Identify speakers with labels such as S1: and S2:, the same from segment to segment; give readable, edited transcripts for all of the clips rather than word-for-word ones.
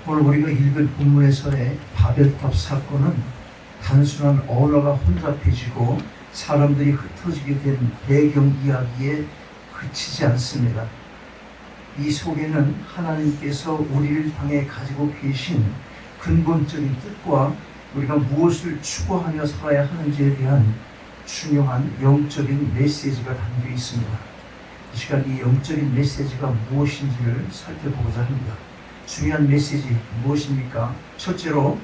S1: 오늘 우리가 읽은 본문에서의 바벨탑 사건은 단순한 언어가 혼잡해지고 사람들이 흩어지게 된 배경 이야기에 그치지 않습니다. 이 속에는 하나님께서 우리를 향해 가지고 계신 근본적인 뜻과 우리가 무엇을 추구하며 살아야 하는지에 대한 중요한 영적인 메시지가 담겨 있습니다. 이 시간 이 영적인 메시지가 무엇인지를 살펴보고자 합니다. 중요한 메시지 무엇입니까? 첫째로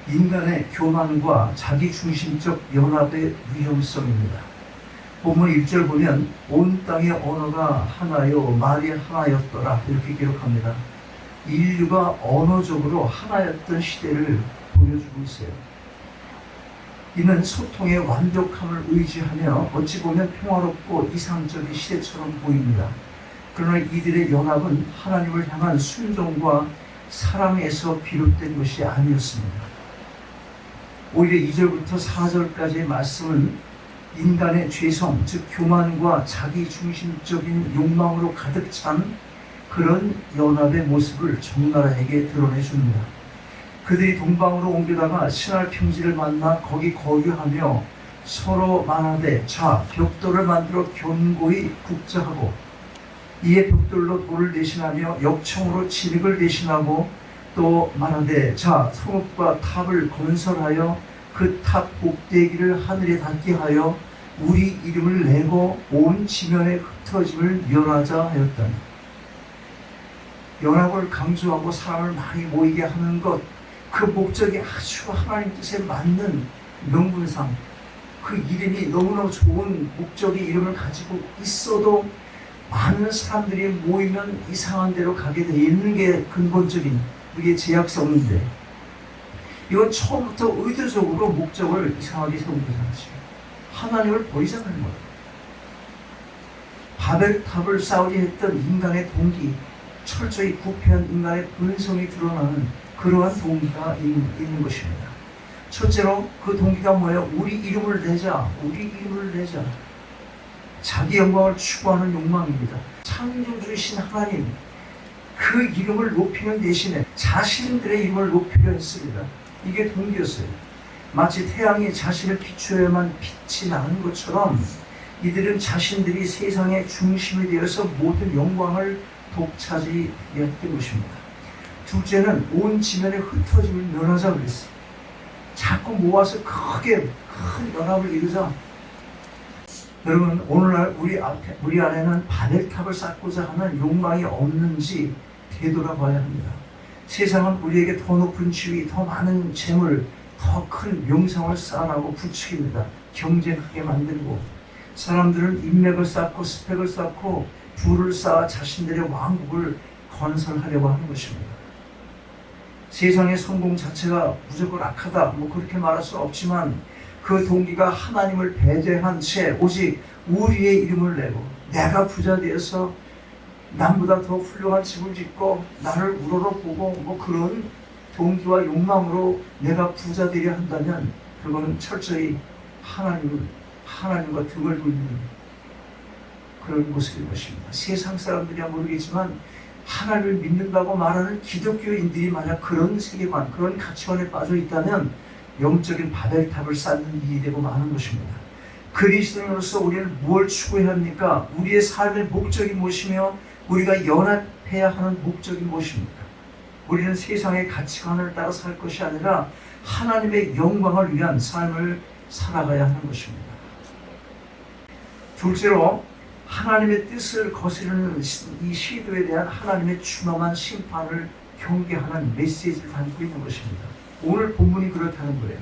S1: 인간의 교만과 자기중심적 연합의 위험성입니다. 본문 1절 보면 온 땅의 언어가 하나요 말이 하나였더라 이렇게 기록합니다. 인류가 언어적으로 하나였던 시대를 보여주고 있어요. 이는 소통의 완벽함을 의지하며 어찌 보면 평화롭고 이상적인 시대처럼 보입니다. 그러나 이들의 연합은 하나님을 향한 순종과 사랑에서 비롯된 것이 아니었습니다. 오히려 2절부터 4절까지의 말씀은 인간의 죄성, 즉 교만과 자기중심적인 욕망으로 가득 찬 그런 연합의 모습을 적나라하게 드러내줍니다. 그들이 동방으로 옮겨다가 신할 평지를 만나 거기 거주하며 서로 말하되 자 벽돌을 만들어 견고히 국자하고 이에 벽돌로 돌을 대신하며 역청으로 진흙을 대신하고 또 말하되 자 성읍과 탑을 건설하여 그 탑 꼭대기를 하늘에 닿게 하여 우리 이름을 내고 온 지면의 흩어짐을 멸하자 하였다니. 연합을 강조하고 사람을 많이 모이게 하는 것, 그 목적이 아주 하나님 뜻에 맞는 명분상 그 이름이 너무너무 좋은 목적의 이름을 가지고 있어도 많은 사람들이 모이면 이상한 데로 가게 돼 있는 게 근본적인 우리의 제약성인데, 이건 처음부터 의도적으로 목적을 이상하게 세운 거잖아요. 하나님을 버리자는 거예요. 바벨탑을 쌓으려 했던 인간의 동기, 철저히 부패한 인간의 본성이 드러나는 그러한 동기가 있는 것입니다. 첫째로 그 동기가 뭐예요? 우리 이름을 내자. 우리 이름을 내자. 자기 영광을 추구하는 욕망입니다. 창조주이신 하나님, 그 이름을 높이는 대신에 자신들의 이름을 높이려 했습니다. 이게 동기였어요. 마치 태양이 자신을 비추어야만 빛이 나는 것처럼 이들은 자신들이 세상의 중심이 되어서 모든 영광을 독차지했던 것입니다. 둘째는 온 지면에 흩어짐을 면하자 그랬어요. 자꾸 모아서 크게 큰 연합을 이루자. 여러분, 오늘날 우리 안에는 바벨탑을 쌓고자 하는 욕망이 없는지 되돌아봐야 합니다. 세상은 우리에게 더 높은 지위, 더 많은 재물, 더 큰 명성을 쌓아나고 부추깁니다. 경쟁하게 만들고, 사람들은 인맥을 쌓고 스펙을 쌓고 부를 쌓아 자신들의 왕국을 건설하려고 하는 것입니다. 세상의 성공 자체가 무조건 악하다, 그렇게 말할 수 없지만 그 동기가 하나님을 배제한 채 오직 우리의 이름을 내고 내가 부자 되어서 남보다 더 훌륭한 집을 짓고 나를 우러러보고 그런 동기와 욕망으로 내가 부자 되려 한다면 그거는 철저히 하나님과 등을 돌리는 그런 모습인 것입니다. 세상 사람들이야 모르겠지만 하나님을 믿는다고 말하는 기독교인들이 만약 그런 세계관, 그런 가치관에 빠져 있다면 영적인 바벨탑을 쌓는 일이 되고 마는 것입니다. 그리스도인으로서 우리는 무엇을 추구해야 합니까? 우리의 삶의 목적이 무엇이며 우리가 연합해야 하는 목적이 무엇입니까? 우리는 세상의 가치관을 따라 살 것이 아니라 하나님의 영광을 위한 삶을 살아가야 하는 것입니다. 둘째로 하나님의 뜻을 거스르는 이 시도에 대한 하나님의 준엄한 심판을 경계하는 메시지를 담고 있는 것입니다. 오늘 본문이 그렇다는 거예요.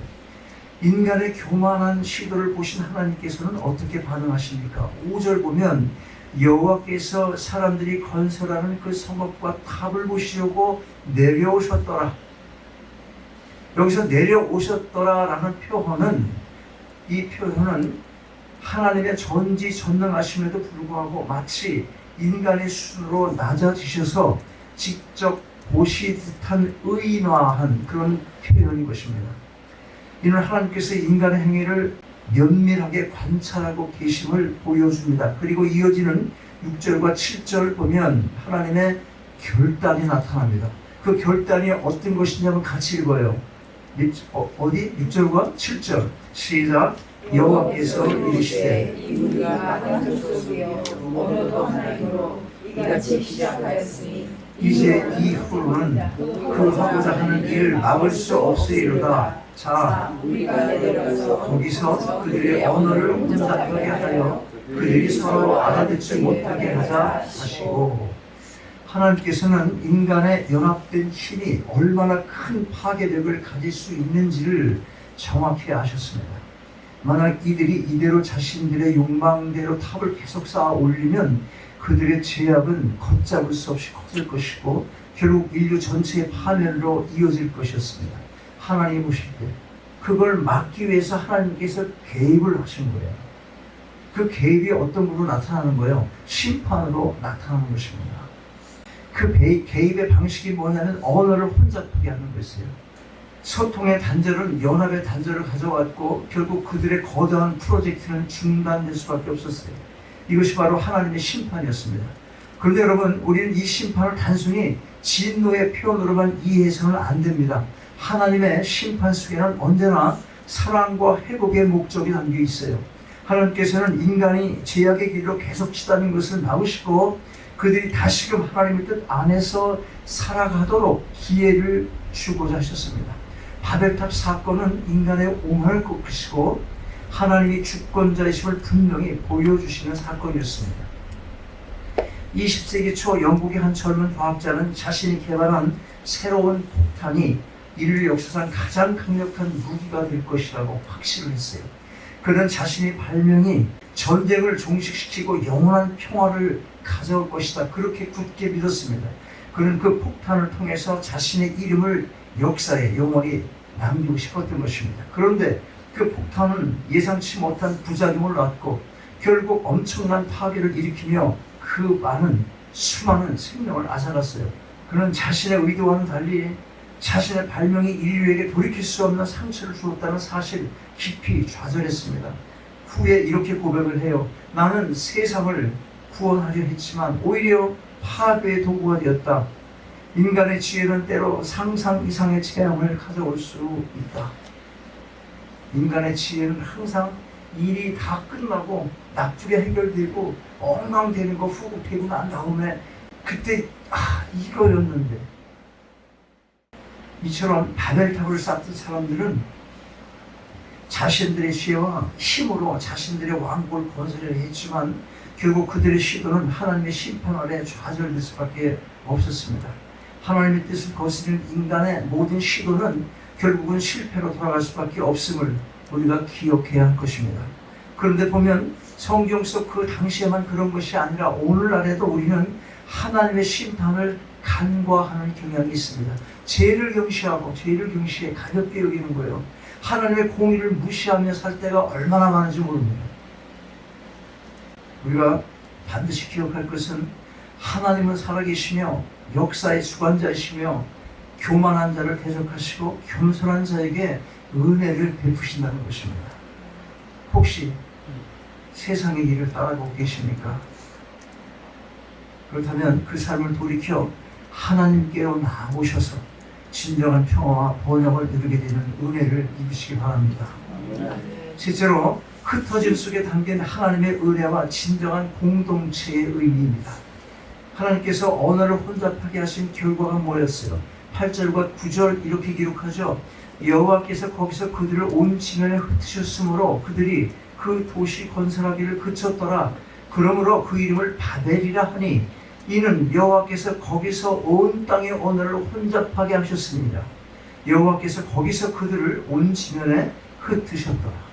S1: 인간의 교만한 시도를 보신 하나님께서는 어떻게 반응하십니까? 5절 보면 여호와께서 사람들이 건설하는 그 성읍과 탑을 보시려고 내려오셨더라. 여기서 내려오셨더라라는 표현은, 이 표현은 하나님의 전지전능하심에도 불구하고 마치 인간의 수로 낮아지셔서 직접 보시 듯한 의인화한 그런 표현인 것입니다. 이는 하나님께서 인간의 행위를 면밀하게 관찰하고 계심을 보여줍니다. 그리고 이어지는 6절과 7절 보면 하나님의 결단이 나타납니다. 그 결단이 어떤 것이냐면 같이 읽어요. 어디? 6절과 7절 시작. 여호와께서 이르시되
S2: 이가 마땅 족속이여 오늘도 하나님으로 이같이 시작하였으니
S1: 이제 이후로는 그 하고자 하는 일을 막을 수 없으리로다. 자,
S2: 우리가 내려가서
S1: 거기서 그들의 언어를 혼잡하게 하여 그들이 서로 알아듣지 못하게 하자 하시고, 하나님께서는 인간의 연합된 힘이 얼마나 큰 파괴력을 가질 수 있는지를 정확히 아셨습니다. 만약 이들이 이대로 자신들의 욕망대로 탑을 계속 쌓아 올리면 그들의 죄악은 걷잡을 수 없이 커질 것이고 결국 인류 전체의 파멸로 이어질 것이었습니다. 하나님이 보실 때 그걸 막기 위해서 하나님께서 개입을 하신 거예요. 그 개입이 어떤 부분으로 나타나는 거예요? 심판으로 나타나는 것입니다. 그 개입의 방식이 뭐냐면 언어를 혼잡하게 하는 것이에요. 소통의 단절은 연합의 단절을 가져왔고 결국 그들의 거대한 프로젝트는 중단될 수밖에 없었어요. 이것이 바로 하나님의 심판이었습니다. 그런데 여러분, 우리는 이 심판을 단순히 진노의 표현으로만 이해해서는 안 됩니다. 하나님의 심판 속에는 언제나 사랑과 회복의 목적이 담겨 있어요. 하나님께서는 인간이 죄악의 길로 계속 치닫는 것을 막으시고 그들이 다시금 하나님의 뜻 안에서 살아가도록 기회를 주고자 하셨습니다. 바벨탑 사건은 인간의 오만을 꺾으시고 하나님이 주권자이심을 분명히 보여주시는 사건이었습니다. 20세기 초 영국의 한 젊은 과학자는 자신이 개발한 새로운 폭탄이 인류 역사상 가장 강력한 무기가 될 것이라고 확신을 했어요. 그는 자신의 발명이 전쟁을 종식시키고 영원한 평화를 가져올 것이다. 그렇게 굳게 믿었습니다. 그는 그 폭탄을 통해서 자신의 이름을 역사에 영원히 남기고 싶었던 것입니다. 그런데 그 폭탄은 예상치 못한 부작용을 낳고 결국 엄청난 파괴를 일으키며 그 수많은 생명을 앗아갔어요. 그는 자신의 의도와는 달리 자신의 발명이 인류에게 돌이킬 수 없는 상처를 주었다는 사실 깊이 좌절했습니다. 후에 이렇게 고백을 해요. 나는 세상을 구원하려 했지만 오히려 파괴의 도구가 되었다. 인간의 지혜는 때로 상상 이상의 재앙을 가져올 수 있다. 인간의 지혜는 항상 일이 다 끝나고 나쁘게 해결되고 엉망되는 거 후되고 난 다음에 그때 이거였는데, 이처럼 바벨탑을 쌓던 사람들은 자신들의 지혜와 힘으로 자신들의 왕국을 건설하려 했지만 결국 그들의 시도는 하나님의 심판 아래 좌절될 수밖에 없었습니다. 하나님의 뜻을 거스르는 인간의 모든 시도는 결국은 실패로 돌아갈 수밖에 없음을 우리가 기억해야 할 것입니다. 그런데 보면 성경 속 그 당시에만 그런 것이 아니라 오늘날에도 우리는 하나님의 심판을 간과하는 경향이 있습니다. 죄를 경시해 가볍게 여기는 거예요. 하나님의 공의를 무시하며 살 때가 얼마나 많은지 모릅니다. 우리가 반드시 기억할 것은 하나님은 살아계시며 역사의 주관자이시며 교만한 자를 대적하시고 겸손한 자에게 은혜를 베푸신다는 것입니다. 혹시 세상의 길을 따라가고 계십니까? 그렇다면 그 삶을 돌이켜 하나님께로 나오셔서 진정한 평화와 번영을 누리게 되는 은혜를 입으시기 바랍니다. 실제로 흩어짐 속에 담긴 하나님의 은혜와 진정한 공동체의 의미입니다. 하나님께서 언어를 혼잡하게 하신 결과가 뭐였어요? 8절과 9절 이렇게 기록하죠. 여호와께서 거기서 그들을 온 지면에 흩으셨으므로 그들이 그 도시 건설하기를 그쳤더라. 그러므로 그 이름을 바벨이라 하니 이는 여호와께서 거기서 온 땅의 언어를 혼잡하게 하셨습니다. 여호와께서 거기서 그들을 온 지면에 흩으셨더라.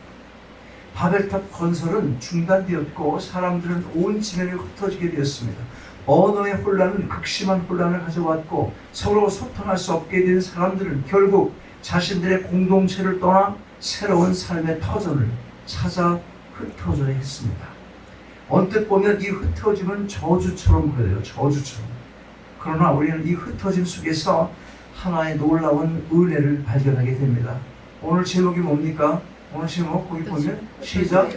S1: 바벨탑 건설은 중단되었고 사람들은 온 지면에 흩어지게 되었습니다. 언어의 혼란은 극심한 혼란을 가져왔고 서로 소통할 수 없게 된 사람들은 결국 자신들의 공동체를 떠나 새로운 삶의 터전을 찾아 흩어져야 했습니다. 언뜻 보면 이 흩어짐은 저주처럼 보여요. 저주처럼. 그러나 우리는 이 흩어짐 속에서 하나의 놀라운 은혜를 발견하게 됩니다. 오늘 제목이 뭡니까? 오늘 제목 거기 보면 시작.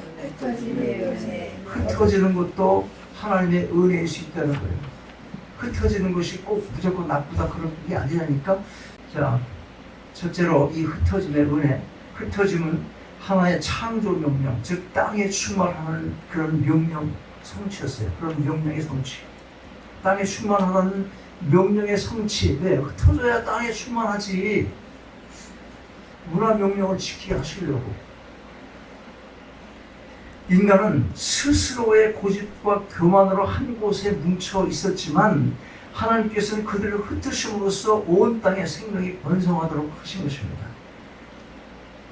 S1: 흩어지는 것도 하나님의 은혜일 수 있다는 거예요. 흩어지는 것이 꼭 무조건 나쁘다 그런 게 아니라니까. 자, 첫째로 이 흩어짐의 은혜. 흩어짐은 하나의 창조 명령, 즉 땅에 충만하는 그런 명령 성취였어요. 그런 명령의 성취. 땅에 충만하는 명령의 성취. 왜? 흩어져야 땅에 충만하지. 문화 명령을 지키게 하시려고. 인간은 스스로의 고집과 교만으로 한 곳에 뭉쳐 있었지만 하나님께서는 그들을 흩으심으로써 온 땅에 생명이 번성하도록 하신 것입니다.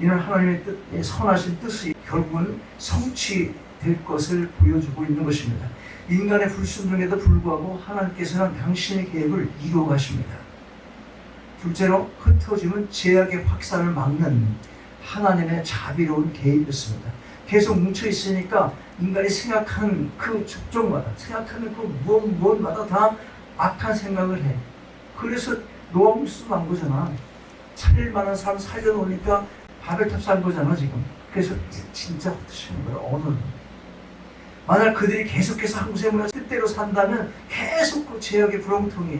S1: 이는 하나님의 뜻, 선하신 뜻이 결국은 성취될 것을 보여주고 있는 것입니다. 인간의 불순종에도 불구하고 하나님께서는 당신의 계획을 이루어 가십니다. 둘째로 흩어짐은 죄악의 확산을 막는 하나님의 자비로운 계획이었습니다. 계속 뭉쳐 있으니까 인간이 생각하는 그 족족마다, 생각하는 그 무엇마다 다 악한 생각을 해. 그래서 노아무스도 난 거잖아. 살릴 만한 사람 살려놓으니까 바벨탑 산 거잖아 지금. 그래서 진짜 흩으시는 거예요. 오늘 만약 그들이 계속해서 한 곳에 모여 뜻대로 산다면 계속 그 죄악의 불엉텅이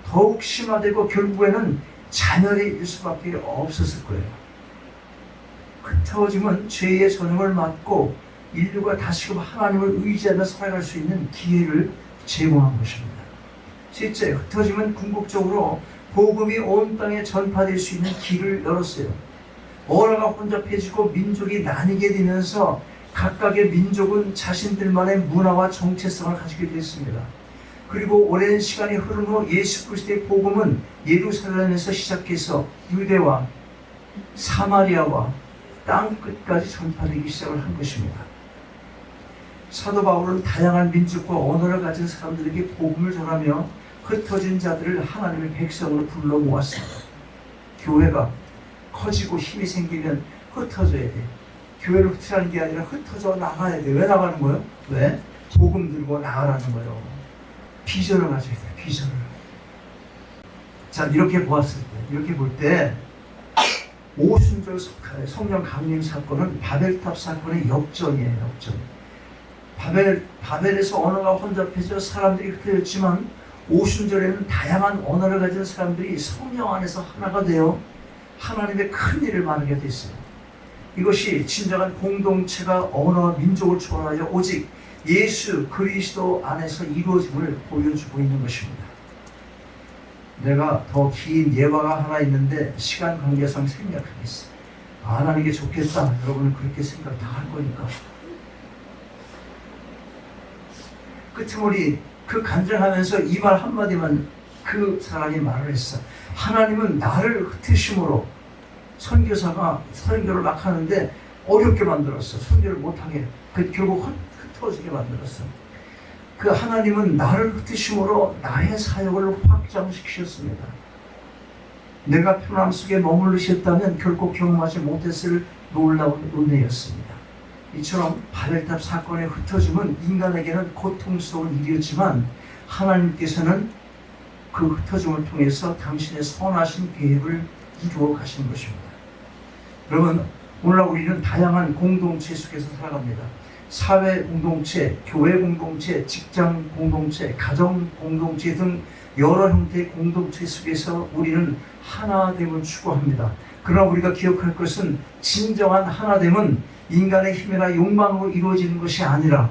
S1: 더욱 심화되고 결국에는 자멸일 수밖에 없었을 거예요. 흩어짐은 죄의 전형을 맞고 인류가 다시금 하나님을 의지하며 살아갈 수 있는 기회를 제공한 것입니다. 셋째, 흩어짐은 궁극적으로 복음이 온 땅에 전파될 수 있는 길을 열었어요. 언어가 혼잡해지고 민족이 나뉘게 되면서 각각의 민족은 자신들만의 문화와 정체성을 가지게 됐습니다. 그리고 오랜 시간이 흐른 후 예수 그리스도의 복음은 예루살렘에서 시작해서 유대와 사마리아와 땅 끝까지 전파되기 시작을 한 것입니다. 사도 바울은 다양한 민족과 언어를 가진 사람들에게 복음을 전하며 흩어진 자들을 하나님의 백성으로 불러 모았습니다. 교회가 커지고 힘이 생기면 흩어져야 돼. 교회를 흩으라는 게 아니라 흩어져 나가야 돼. 왜 나가는 거예요? 왜? 복음 들고 나가라는 거예요. 비전을 가져야 돼. 비전을. 자, 이렇게 보았을 때, 이렇게 볼 때 오순절 성령 강림 사건은 바벨탑 사건의 역전이에요. 역전. 바벨에서 언어가 혼잡해져 사람들이 흩어졌지만 오순절에는 다양한 언어를 가진 사람들이 성령 안에서 하나가 되어 하나님의 큰 일을 만들게 됐어요. 이것이 진정한 공동체가 언어와 민족을 초월하여 오직 예수 그리스도 안에서 이루어짐을 보여주고 있는 것입니다. 내가 더 긴 예화가 하나 있는데 시간 관계상 생략하겠어. 안 하는 게 좋겠다. 여러분은 그렇게 생각 다 할 거니까. 끄트머리 그 간증하면서 이 말 한마디만 그 사람이 말을 했어. 하나님은 나를 흩으심으로 선교사가 선교를 막 하는데 어렵게 만들었어. 선교를 못하게. 결국 흩어지게 만들었어. 그 하나님은 나를 흩으심으로 나의 사역을 확장시키셨습니다. 내가 편함 속에 머무르셨다면 결코 경험하지 못했을 놀라운 은혜였습니다. 이처럼 바벨탑 사건의 흩어짐은 인간에게는 고통스러운 일이었지만 하나님께서는 그 흩어짐을 통해서 당신의 선하신 계획을 이루어 가신 것입니다. 여러분, 오늘날 우리는 다양한 공동체 속에서 살아갑니다. 사회 공동체, 교회 공동체, 직장 공동체, 가정 공동체 등 여러 형태의 공동체 속에서 우리는 하나됨을 추구합니다. 그러나 우리가 기억할 것은 진정한 하나됨은 인간의 힘이나 욕망으로 이루어지는 것이 아니라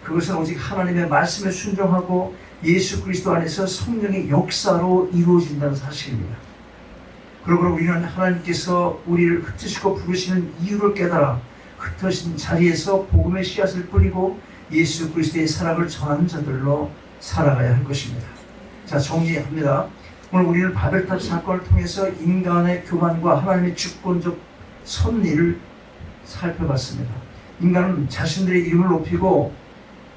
S1: 그것은 오직 하나님의 말씀에 순종하고 예수 그리스도 안에서 성령의 역사로 이루어진다는 사실입니다. 그러므로 우리는 하나님께서 우리를 흩으시고 부르시는 이유를 깨달아 흩어진 자리에서 복음의 씨앗을 뿌리고 예수 그리스도의 사랑을 전하는 자들로 살아가야 할 것입니다. 자, 정리합니다. 오늘 우리는 바벨탑 사건을 통해서 인간의 교만과 하나님의 주권적 섭리를 살펴봤습니다. 인간은 자신들의 이름을 높이고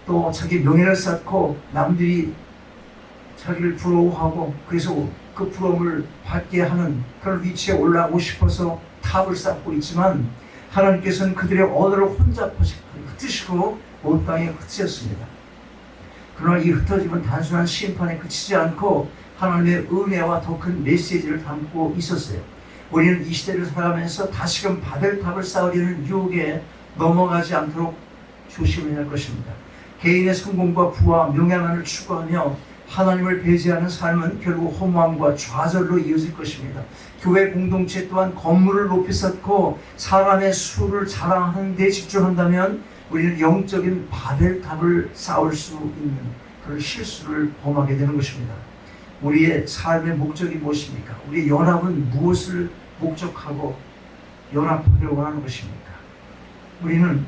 S1: 또 자기 명예를 쌓고 남들이 자기를 부러워하고 그래서 그 부러움을 받게 하는 그런 위치에 올라가고 싶어서 탑을 쌓고 있지만 하나님께서는 그들의 언어를 흩으시고 온 땅에 흩으셨습니다. 그러나 이 흩어짐은 단순한 심판에 그치지 않고 하나님의 은혜와 더 큰 메시지를 담고 있었어요. 우리는 이 시대를 살아가면서 다시금 바벨탑을 쌓으려는 유혹에 넘어가지 않도록 조심해야 할 것입니다. 개인의 성공과 부와 명예만을 추구하며 하나님을 배제하는 삶은 결국 허무함과 좌절로 이어질 것입니다. 교회 공동체 또한 건물을 높이 쌓고 사람의 수를 자랑하는 데 집중한다면 우리는 영적인 바벨탑을 쌓을 수 있는 그런 실수를 범하게 되는 것입니다. 우리의 삶의 목적이 무엇입니까? 우리의 연합은 무엇을 목적하고 연합하려고 하는 것입니까? 우리는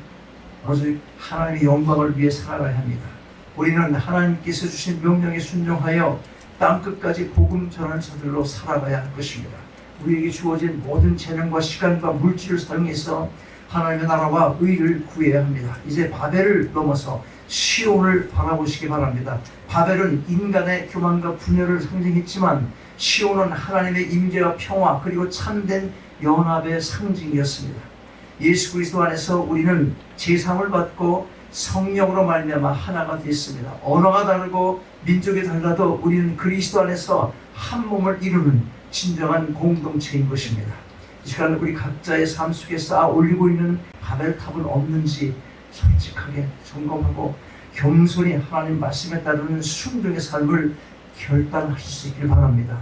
S1: 오직 하나님의 영광을 위해 살아가야 합니다. 우리는 하나님께서 주신 명령에 순종하여 땅끝까지 복음 전하는 자들로 살아가야 할 것입니다. 우리에게 주어진 모든 재능과 시간과 물질을 사용해서 하나님의 나라와 의를 구해야 합니다. 이제 바벨을 넘어서 시온을 바라보시기 바랍니다. 바벨은 인간의 교만과 분열을 상징했지만 시온은 하나님의 임재와 평화 그리고 참된 연합의 상징이었습니다. 예수 그리스도 안에서 우리는 제사함을 받고 성령으로 말미암아 하나가 됐습니다. 언어가 다르고 민족이 달라도 우리는 그리스도 안에서 한 몸을 이루는 진정한 공동체인 것입니다. 이 시간 우리 각자의 삶 속에 쌓아 올리고 있는 바벨탑은 없는지 솔직하게 점검하고 겸손히 하나님 말씀에 따르는 순종의 삶을 결단하실 수 있길 바랍니다.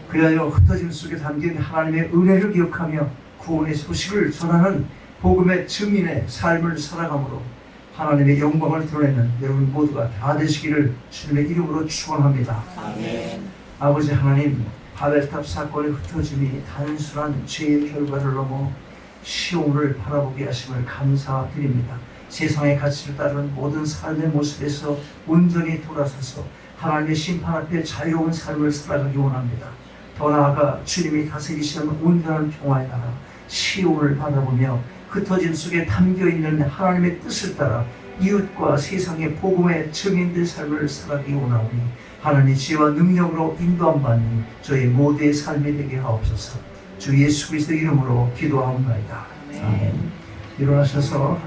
S1: 그리하여 흩어짐 속에 담긴 하나님의 은혜를 기억하며 구원의 소식을 전하는 복음의 증인의 삶을 살아감으로 하나님의 영광을 드러내는 여러분 모두가 다 되시기를 주님의 이름으로 축원합니다. 아버지 하나님, 바벨탑 사건의 흩어짐이 단순한 죄의 결과를 넘어 시온을 바라보게 하심을 감사드립니다. 세상의 가치를 따르는 모든 삶의 모습에서 온전히 돌아서서 하나님의 심판 앞에 자유로운 삶을 살아가기 원합니다. 더 나아가 주님이 다스리시는 온전한 평화의 나라 시온을 바라보며 흩어짐 속에 담겨있는 하나님의 뜻을 따라 이웃과 세상의 복음의 증인된 삶을 살아가기 원하오니 하나님의 지혜와 능력으로 인도함 받는 저희 모두의 삶이 되게 하옵소서. 주 예수 그리스도 이름으로 기도하옵나이다. 아멘. 일어나셔서